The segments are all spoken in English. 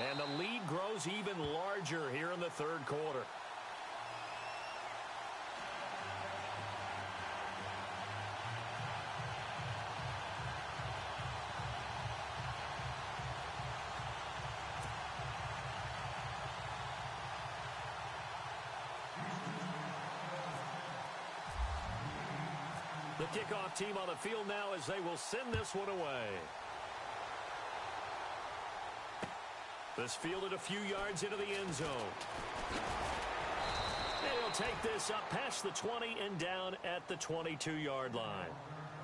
And the lead grows even larger here in the third quarter. The kickoff team on the field now as they will send this one away. This fielded a few yards into the end zone. And he'll take this up past the 20 and down at the 22-yard line.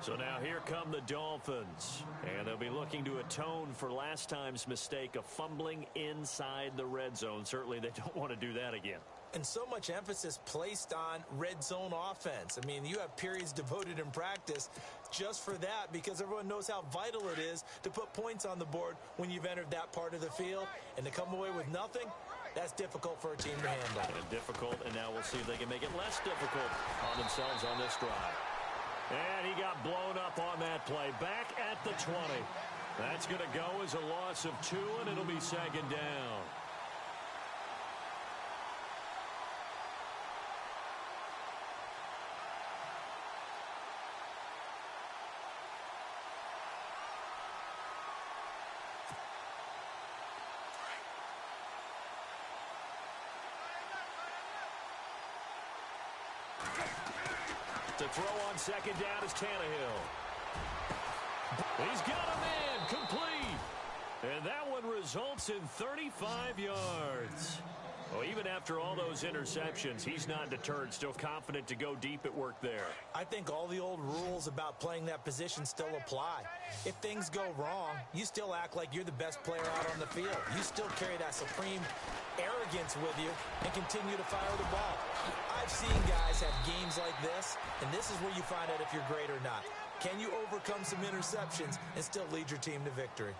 So now here come the Dolphins. And they'll be looking to atone for last time's mistake of fumbling inside the red zone. Certainly they don't want to do that again. And so much emphasis placed on red zone offense. I mean, you have periods devoted in practice just for that because everyone knows how vital it is to put points on the board when you've entered that part of the field. And to come away with nothing, that's difficult for a team to handle. And difficult, and now we'll see if they can make it less difficult on themselves on this drive. And he got blown up on that play. Back at the 20. That's going to go as a loss of 2, and it'll be second down. To throw on second down is Tannehill. He's got a man complete. And that one results in 35 yards. Well, even after all those interceptions, he's not deterred, still confident to go deep at work there. I think all the old rules about playing that position still apply. If things go wrong, you still act like you're the best player out on the field. You still carry that supreme arrogance with you and continue to fire the ball. I've seen guys have games like this, and this is where you find out if you're great or not. Can you overcome some interceptions and still lead your team to victory?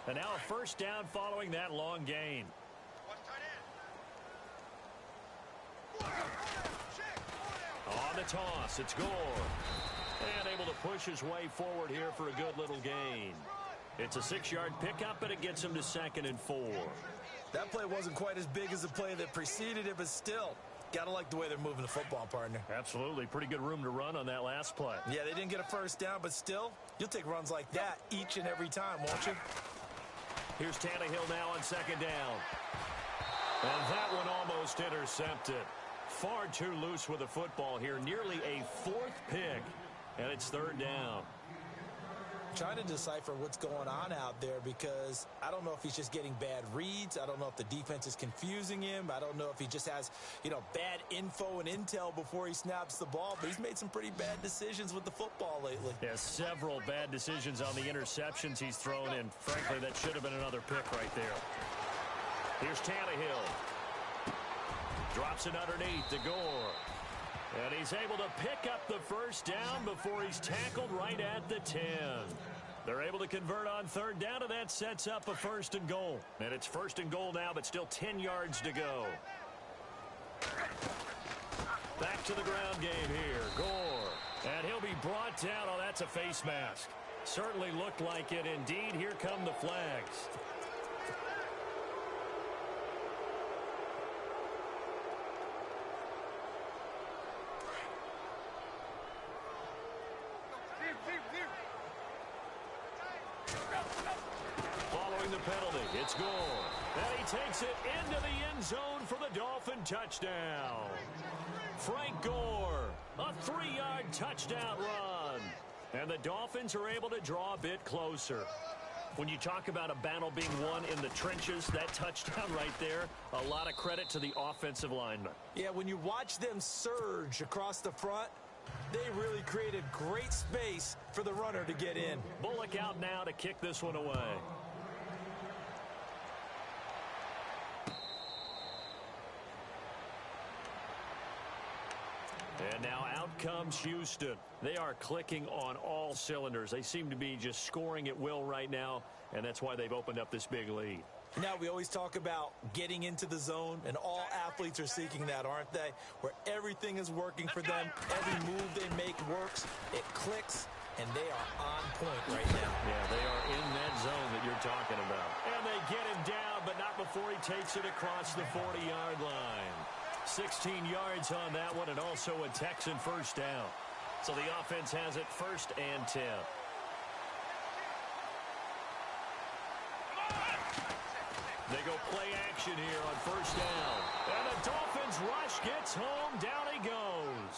And now a first down following that long gain. On the toss, it's Gore. And able to push his way forward here for a good little gain. It's a 6-yard pickup, and it gets him to 2nd and 4. That play wasn't quite as big as the play that preceded it, but still, got to like the way they're moving the football, partner. Absolutely. Pretty good room to run on that last play. Yeah, they didn't get a first down, but still, you'll take runs like that each and every time, won't you? Here's Tannehill now on second down. And that one almost intercepted. Far too loose with the football here. Nearly a 4th pick. And it's 3rd down. Trying to decipher what's going on out there because I don't know if he's just getting bad reads. I don't know if the defense is confusing him. I don't know if he just has, bad info and intel before he snaps the ball. But he's made some pretty bad decisions with the football lately. Yeah, several bad decisions on the interceptions he's thrown in. Frankly, that should have been another pick right there. Here's Tannehill. Drops it underneath to Gore. And he's able to pick up the first down before he's tackled right at the 10. They're able to convert on 3rd down, and that sets up a 1st and goal. And it's 1st and goal now, but still 10 yards to go. Back to the ground game here. Gore. And he'll be brought down. Oh, that's a face mask. Certainly looked like it indeed. Here come the flags. Following the penalty, it's Gore. And he takes it into the end zone for the Dolphin touchdown. Frank Gore, a 3-yard touchdown run. And the Dolphins are able to draw a bit closer. When you talk about a battle being won in the trenches, that touchdown right there, a lot of credit to the offensive lineman. Yeah, when you watch them surge across the front, they really created great space for the runner to get in. Bullock out now to kick this one away. And now out comes Houston. They are clicking on all cylinders. They seem to be just scoring at will right now, and that's why they've opened up this big lead. Now, we always talk about getting into the zone, and all athletes are seeking that, aren't they? Where everything is working for them, every move they make works, it clicks, and they are on point right now. Yeah, they are in that zone that you're talking about. And they get him down, but not before he takes it across the 40-yard line. 16 yards on that one, and also a Texan first down. So the offense has it 1st and 10. They go play action here on 1st down. And the Dolphins rush gets home. Down he goes.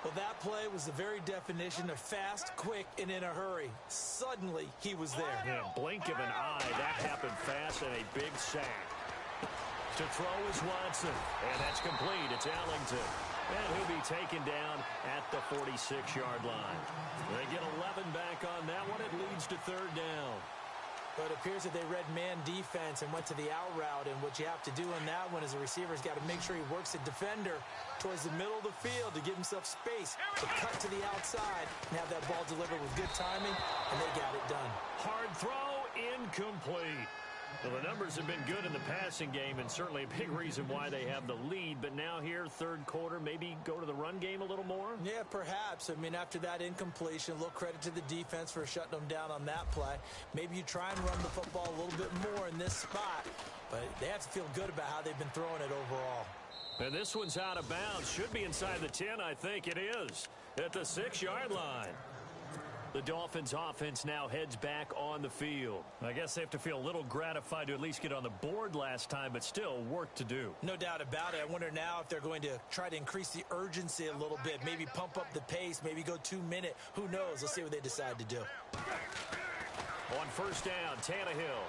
Well, that play was the very definition of fast, quick, and in a hurry. Suddenly, he was there. Yeah, blink of an eye. That happened fast and a big sack. To throw is Watson. And that's complete. It's Ellington. And he'll be taken down at the 46-yard line. They get 11 back on that one. It leads to 3rd down. But it appears that they read man defense and went to the out route. And what you have to do on that one is the receiver's got to make sure he works the defender towards the middle of the field to give himself space to cut to the outside and have that ball delivered with good timing, and they got it done. Hard throw, incomplete. Well, the numbers have been good in the passing game, and certainly a big reason why they have the lead. But now here, 3rd quarter, maybe go to the run game a little more? Yeah, perhaps. I mean, after that incompletion, a little credit to the defense for shutting them down on that play. Maybe you try and run the football a little bit more in this spot, but they have to feel good about how they've been throwing it overall. And this one's out of bounds. Should be inside the 10, I think it is, at the 6-yard line. The Dolphins offense now heads back on the field. I guess they have to feel a little gratified to at least get on the board last time, but still work to do. No doubt about it. I wonder now if they're going to try to increase the urgency a little bit, maybe pump up the pace, maybe go 2-minute. Who knows? Let's see what they decide to do. On 1st down, Tannehill.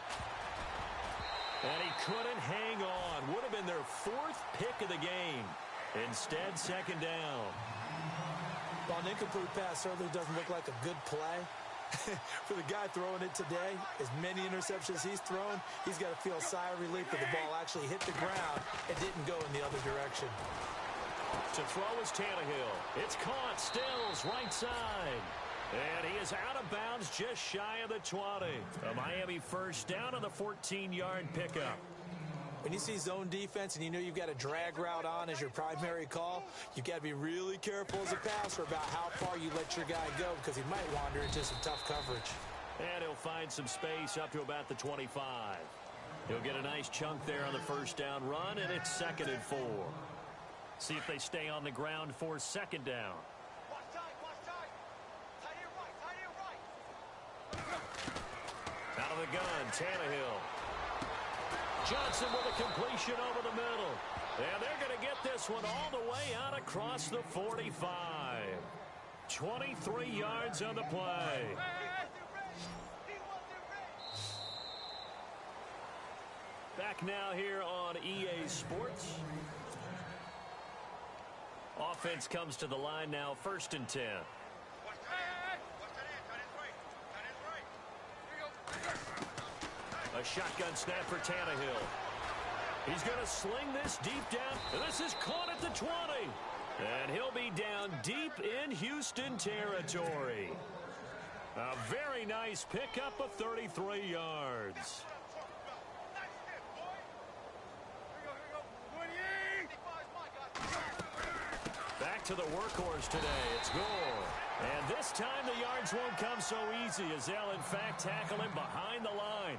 And he couldn't hang on. Would have been their 4th pick of the game. Instead, 2nd down. Well, an incomplete pass certainly doesn't look like a good play. For the guy throwing it today, as many interceptions he's thrown, he's got to feel a sigh of relief that the ball actually hit the ground and didn't go in the other direction. To throw is Tannehill. It's caught. Stills, right side. And he is out of bounds just shy of the 20. A Miami first down on the 14-yard pickup. When you see zone defense and you know you've got a drag route on as your primary call, you've got to be really careful as a passer about how far you let your guy go because he might wander into some tough coverage. And he'll find some space up to about the 25. He'll get a nice chunk there on the 1st down run, and it's 2nd and 4. See if they stay on the ground for 2nd down. Out of the gun, Tannehill. Johnson with a completion over the middle. And they're going to get this one all the way out across the 45. 23 yards on the play. Back now here on EA Sports. Offense comes to the line now, 1st and 10. A shotgun snap for Tannehill. He's going to sling this deep down. And this is caught at the 20. And he'll be down deep in Houston territory. A very nice pickup of 33 yards. Back to the workhorse today. It's Gore. And this time the yards won't come so easy as they'll in fact tackle him behind the line.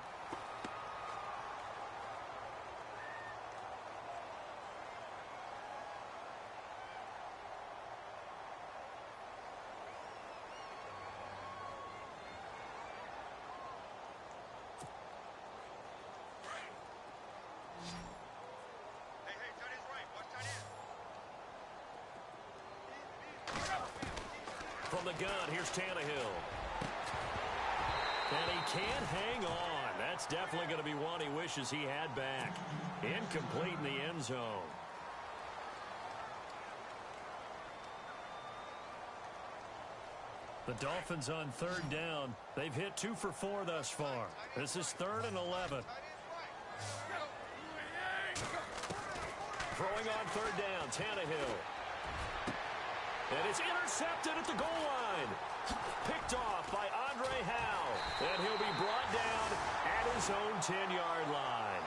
From the gun, here's Tannehill. And he can't hang on. That's definitely going to be one he wishes he had back. Incomplete in the end zone. The Dolphins on 3rd down. They've hit 2 for 4 thus far. This is 3rd and 11. Throwing on 3rd down, Tannehill. And it's intercepted at the goal line. Picked off by Andre Howe. And he'll be brought down at his own 10-yard line.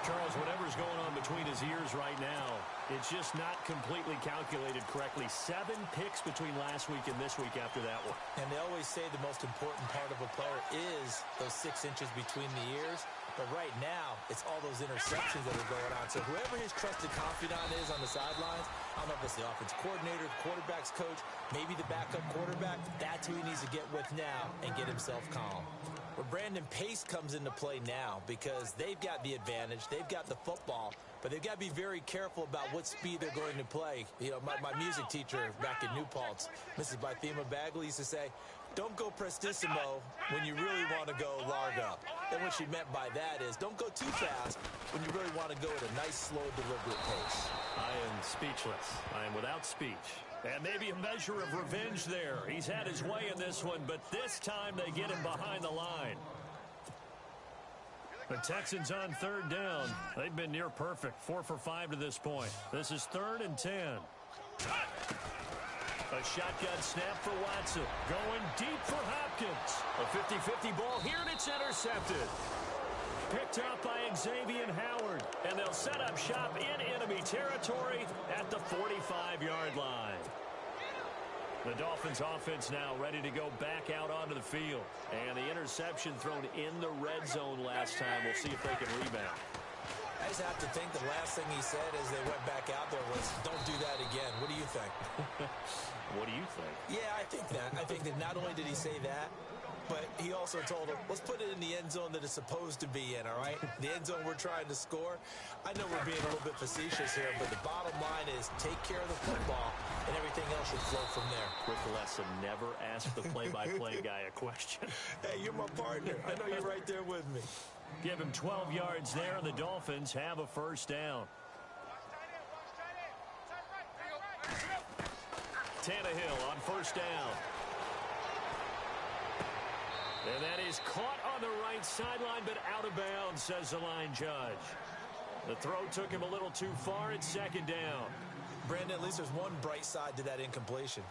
Charles, whatever's going on between his ears right now, it's just not completely calculated correctly. 7 picks between last week and this week after that one. And they always say the most important part of a player is those 6 inches between the ears. But right now, it's all those interceptions that are going on. So whoever his trusted confidant is on the sidelines, I don't know if it's the offensive coordinator, the quarterback's coach, maybe the backup quarterback, that's who he needs to get with now and get himself calm. Where Brandon Pace comes into play now because they've got the advantage, they've got the football, but they've got to be very careful about what speed they're going to play. You know, my music teacher back in New Paltz, Mrs. Bythema Bagley, used to say, don't go prestissimo when you really want to go largo. And what she meant by that is don't go too fast when you really want to go at a nice, slow, deliberate pace. I am speechless. I am without speech. And maybe a measure of revenge there. He's had his way in this one, but this time they get him behind the line. The Texans on 3rd down. They've been near perfect. 4 for 5 to this point. This is 3rd and 10. A shotgun snap for Watson. Going deep for Hopkins. A 50-50 ball here, and it's intercepted. Picked up by Xavier Howard. And they'll set up shop in enemy territory at the 45-yard line. The Dolphins offense now ready to go back out onto the field. And the interception thrown in the red zone last time. We'll see if they can rebound. I just have to think the last thing he said as they went back out there was, don't do that again. What do you think? What do you think? Yeah, I think that. I think that not only did he say that, but he also told him, let's put it in the end zone that it's supposed to be in, all right? The end zone we're trying to score. I know we're being a little bit facetious here, but the bottom line is take care of the football, and everything else should flow from there. Quick lesson, never ask the play-by-play guy a question. Hey, you're my partner. I know you're right there with me. Give him 12 yards there, and the Dolphins have a 1st down. Tannehill on 1st down. And that is caught on the right sideline, but out of bounds, says the line judge. The throw took him a little too far. It's 2nd down. Brandon, at least there's one bright side to that incompletion.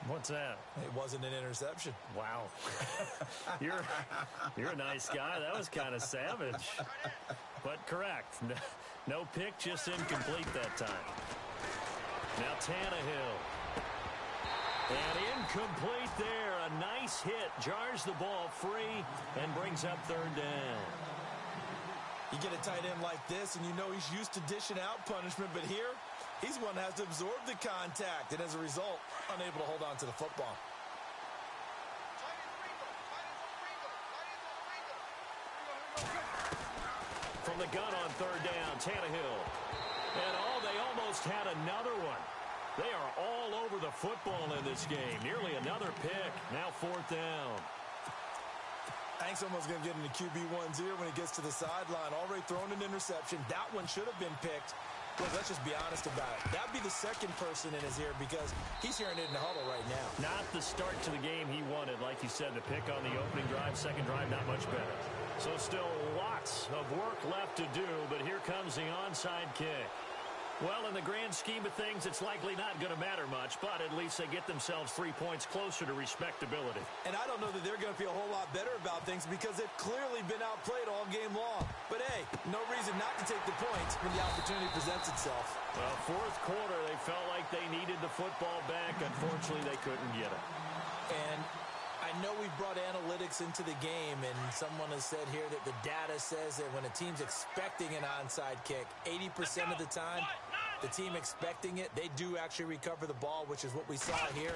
What's that? It wasn't an interception. Wow. You're a nice guy. That was kind of savage. But correct. No pick, just incomplete that time. Now Tannehill. And incomplete there. A nice hit. Jars the ball free and brings up 3rd down. You get a tight end like this, and you know he's used to dishing out punishment, but here, he's one that has to absorb the contact, and as a result, unable to hold on to the football. From the gun on 3rd down, Tannehill. And they almost had another one. They are all over the football in this game. Nearly another pick. Now 4th down. Hank's almost going to get into QB1's ear when he gets to the sideline. Already thrown an interception. That one should have been picked. Look, let's just be honest about it. That would be the second person in his ear because he's hearing it in the huddle right now. Not the start to the game he wanted. Like you said, the pick on the opening drive, second drive, not much better. So still lots of work left to do, but here comes the onside kick. Well, in the grand scheme of things, it's likely not going to matter much, but at least they get themselves 3 points closer to respectability. And I don't know that they're going to feel a whole lot better about things because they've clearly been outplayed all game long. But, hey, no reason not to take the points when the opportunity presents itself. Well, 4th quarter, they felt like they needed the football back. Unfortunately, they couldn't get it. And I know we brought analytics into the game, and someone has said here that the data says that when a team's expecting an onside kick, 80% of the time, the team expecting it, they do actually recover the ball, which is what we saw here.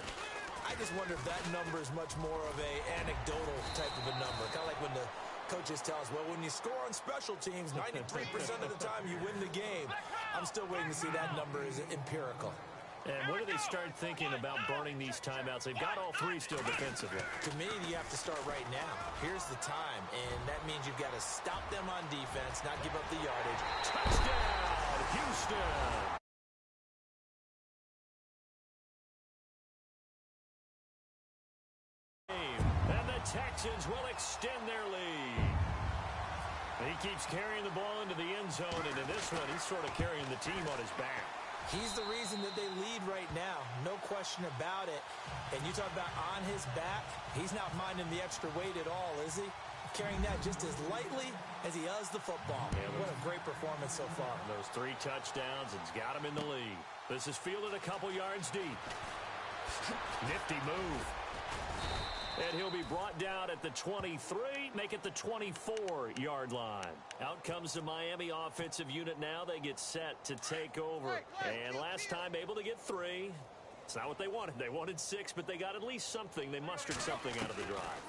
I just wonder if that number is much more of a anecdotal type of a number. Kind of like when the coaches tell us, well, when you score on special teams, 93% of the time you win the game. I'm still waiting to see that number is empirical. And when do they start thinking about burning these timeouts? They've got all 3 still defensively. To me, you have to start right now. Here's the time, and that means you've got to stop them on defense, not give up the yardage. Touchdown, Houston! And the Texans will extend their lead. He keeps carrying the ball into the end zone, and in this one, he's sort of carrying the team on his back. He's the reason that they lead right now. No question about it. And you talk about on his back, he's not minding the extra weight at all, is he? carrying that just as lightly as he does the football. Yeah, what a great performance so far. Those 3 touchdowns, it's got him in the lead. This is fielded a couple yards deep. Nifty move. And he'll be brought down at the 23, make it the 24-yard line. Out comes the Miami offensive unit now. They get set to take over. And last time able to get 3. It's not what they wanted. They wanted 6, but they got at least something. They mustered something out of the drive.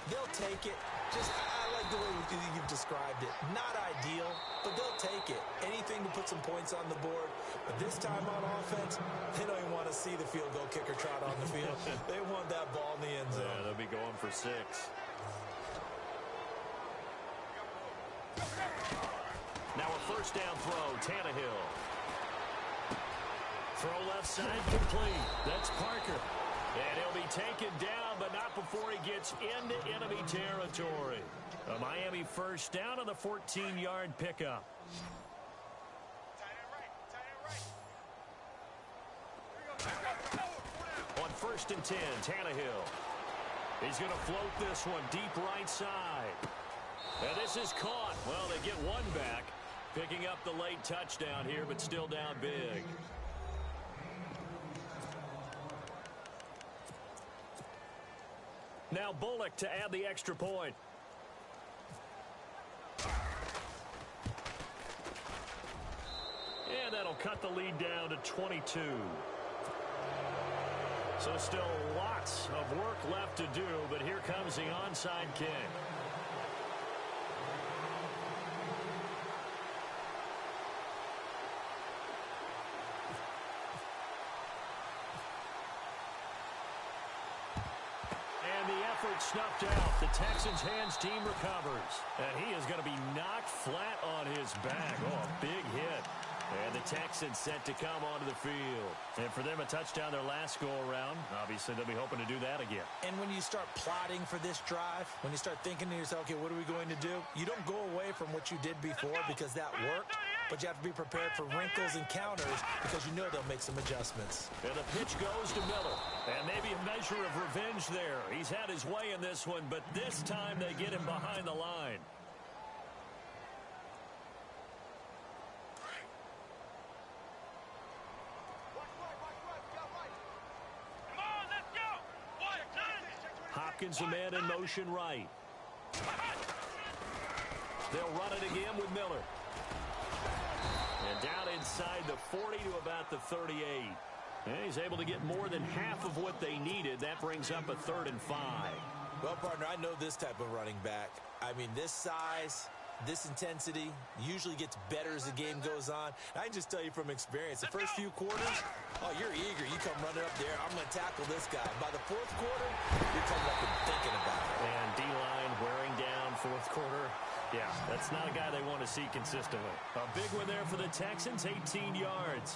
They'll take it. I like the way you've described it. Not ideal, but they'll take it. Anything to put some points on the board. But this time on offense, they don't even want to see the field goal kicker trot on the field. They want that ball in the end zone. Yeah, they'll be going for 6. Now a first down throw, Tannehill. Throw left side complete. That's Parker. And he'll be taken down, but not before he gets into enemy territory. A Miami first down on the 14-yard pickup. On 1st and 10, Tannehill. He's going to float this one deep right side. And this is caught. Well, they get one back, picking up the late touchdown here, but still down big. Now Bullock to add the extra point. And that'll cut the lead down to 22. So still lots of work left to do, but here comes the onside kick. Snuffed out. The Texans' hands team recovers. And he is going to be knocked flat on his back. Oh, a big hit. And the Texans set to come onto the field. And for them, a touchdown their last go-around. Obviously, they'll be hoping to do that again. And when you start plotting for this drive, when you start thinking to yourself, okay, what are we going to do? You don't go away from what you did before because that worked. But you have to be prepared for wrinkles and counters because you know they'll make some adjustments. And the pitch goes to Miller. And maybe a measure of revenge there. He's had his way in this one, but this time they get him behind the line. Hopkins, a man in motion right. They'll run it again with Miller. And down inside the 40 to about the 38. And he's able to get more than half of what they needed. That brings up a 3rd and 5. Well, partner, I know this type of running back. I mean, this size, this intensity usually gets better as the game goes on. I can just tell you from experience, the first few quarters, oh, you're eager. You come running up there. I'm going to tackle this guy. By the 4th quarter, you're coming up and thinking about it. And D-line wearing down 4th quarter. Yeah, that's not a guy they want to see consistently. A big one there for the Texans, 18 yards.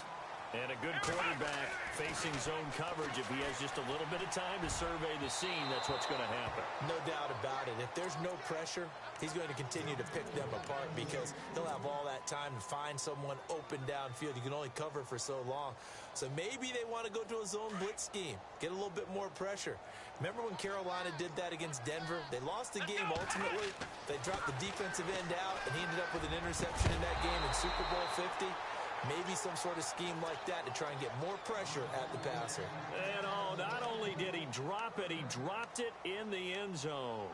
And a good quarterback facing zone coverage. If he has just a little bit of time to survey the scene, that's what's going to happen. No doubt about it. If there's no pressure, he's going to continue to pick them apart because he'll have all that time to find someone open downfield. You can only cover for so long. So maybe they want to go to a zone blitz scheme, get a little bit more pressure. Remember when Carolina did that against Denver? They lost the game ultimately. They dropped the defensive end out, and he ended up with an interception in that game in Super Bowl 50. Maybe some sort of scheme like that to try and get more pressure at the passer. And oh, not only did he drop it, he dropped it in the end zone.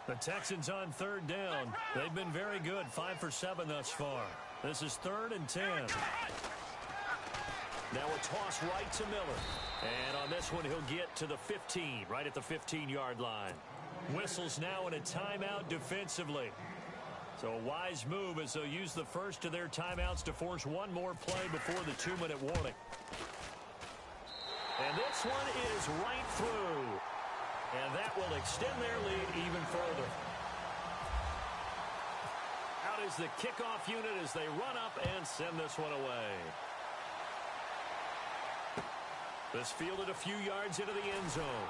The Texans on 3rd down. They've been very good, 5 for 7 thus far. This is 3rd and 10. Now a toss right to Miller. And on this one, he'll get to the 15, right at the 15-yard line. Whistles now in a timeout defensively. So a wise move as they'll use the first of their timeouts to force one more play before the 2-minute warning. And this one is right through. And that will extend their lead even further. Out is the kickoff unit as they run up and send this one away. This fielded a few yards into the end zone.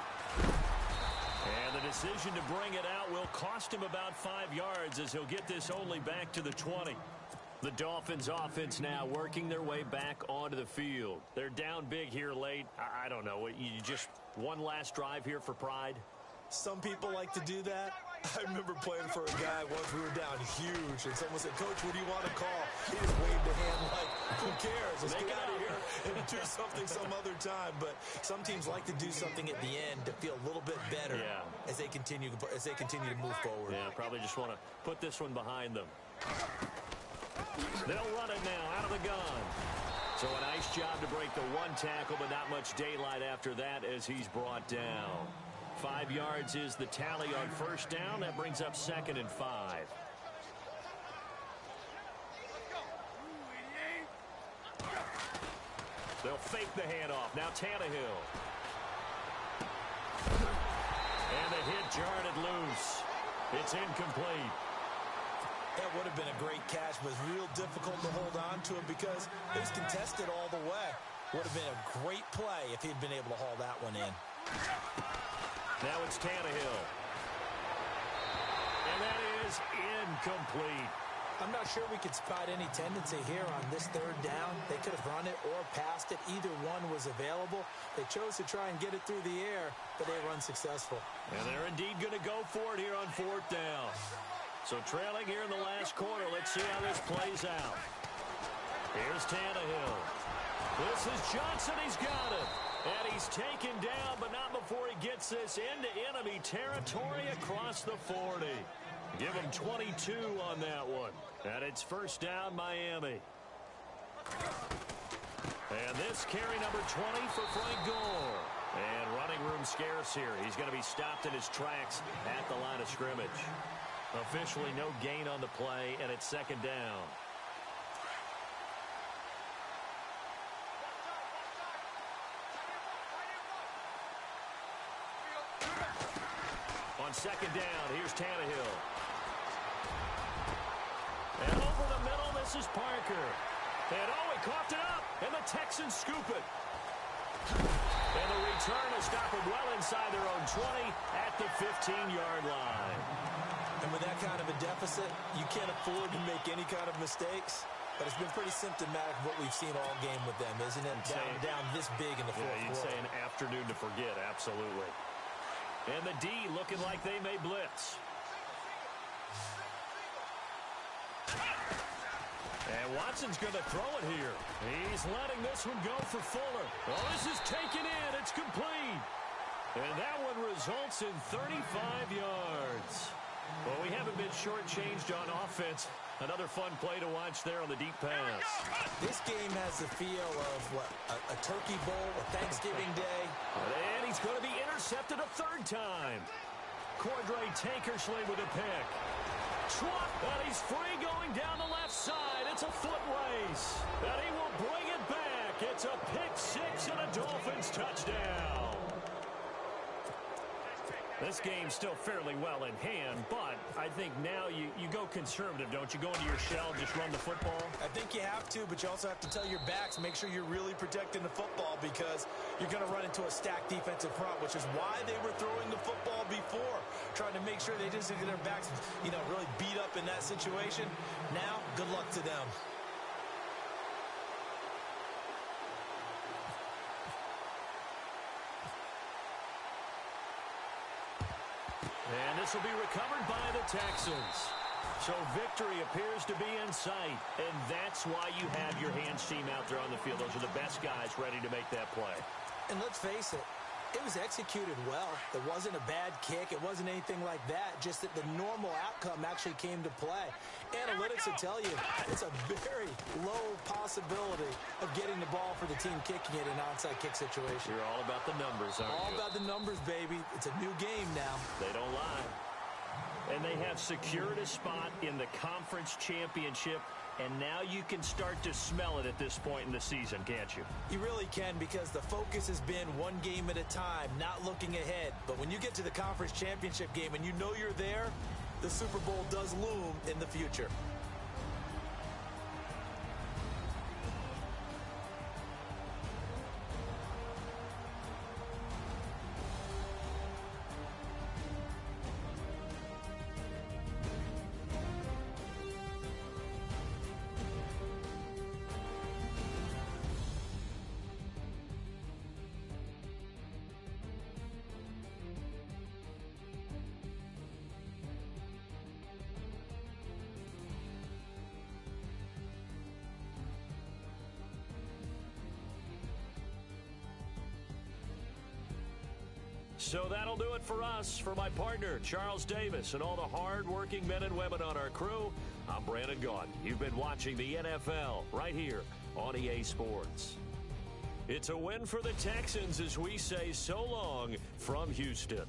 And the decision to bring it out will cost him about 5 yards as he'll get this only back to the 20. The Dolphins offense now working their way back onto the field. They're down big here late. I don't know. You just one last drive here for pride? Some people like to do that. I remember playing for a guy once we were down huge, and someone said, "Coach, what do you want to call?" He just waved a hand like, "Who cares? Let's get out of here and do something some other time." But some teams like to do something at the end to feel a little bit better as they continue to move forward. Yeah, probably just want to put this one behind them. They'll run it now out of the gun. So a nice job to break the one tackle, but not much daylight after that as he's brought down. 5 yards is the tally on first down. That brings up 2nd and 5. They'll fake the handoff. Now Tannehill. And the hit jarred it loose. It's incomplete. That would have been a great catch, but it's real difficult to hold on to it because it was contested all the way. Would have been a great play if he'd been able to haul that one in. Now it's Tannehill. And that is incomplete. I'm not sure we could spot any tendency here on this 3rd down. They could have run it or passed it. Either one was available. They chose to try and get it through the air, but they were unsuccessful. And they're indeed going to go for it here on 4th down. So trailing here in the last quarter. Let's see how this plays out. Here's Tannehill. This is Johnson. He's got it. And he's taken down, but not before he gets this into enemy territory across the 40. Give him 22 on that one. And it's 1st down, Miami. And this carry number 20 for Frank Gore. And running room scarce here. He's going to be stopped in his tracks at the line of scrimmage. Officially no gain on the play, and it's 2nd down. On 2nd down, here's Tannehill. And over the middle, this is Parker. And he coughed it up, and the Texans scoop it. And the return is stopped well inside their own 20 at the 15-yard line. And with that kind of a deficit, you can't afford to make any kind of mistakes. But it's been pretty symptomatic of what we've seen all game with them, isn't it? Down this big in the 4th quarter. You'd say an afternoon to forget, absolutely. And the D looking like they may blitz. And Watson's going to throw it here. He's letting this one go for Fuller. Oh, this is taken in. It's complete. And that one results in 35 yards. Well, we haven't been shortchanged on offense. Another fun play to watch there on the deep pass. This game has the feel of, what, a turkey bowl, a Thanksgiving Day. And he's going to be intercepted a 3rd time. Cordray Tankersley with a pick. Schwab, and he's free going down the left side. It's a foot race. And he will bring it back. It's a pick 6 and a Dolphins touchdown. This game's still fairly well in hand, but I think now you go conservative, don't you? Go into your shell, just run the football? I think you have to, but you also have to tell your backs, make sure you're really protecting the football because you're going to run into a stacked defensive front, which is why they were throwing the football before, trying to make sure they didn't get their backs, really beat up in that situation. Now, good luck to them. And this will be recovered by the Texans. So victory appears to be in sight. And that's why you have your hands team out there on the field. Those are the best guys ready to make that play. And let's face it, it was executed well. It wasn't a bad kick. It wasn't anything like that. Just that the normal outcome actually came to play. Analytics will tell you it's a very low possibility of getting the ball for the team kicking it in an onside kick situation. You're all about the numbers, aren't you? All about the numbers, baby. It's a new game now. They don't lie. And they have secured a spot in the conference championship. And now you can start to smell it at this point in the season, can't you? You really can, because the focus has been one game at a time, not looking ahead. But when you get to the conference championship game and you know you're there, the Super Bowl does loom in the future. So that'll do it for us. For my partner, Charles Davis, and all the hard-working men and women on our crew, I'm Brandon Gaudin. You've been watching the NFL right here on EA Sports. It's a win for the Texans as we say so long from Houston.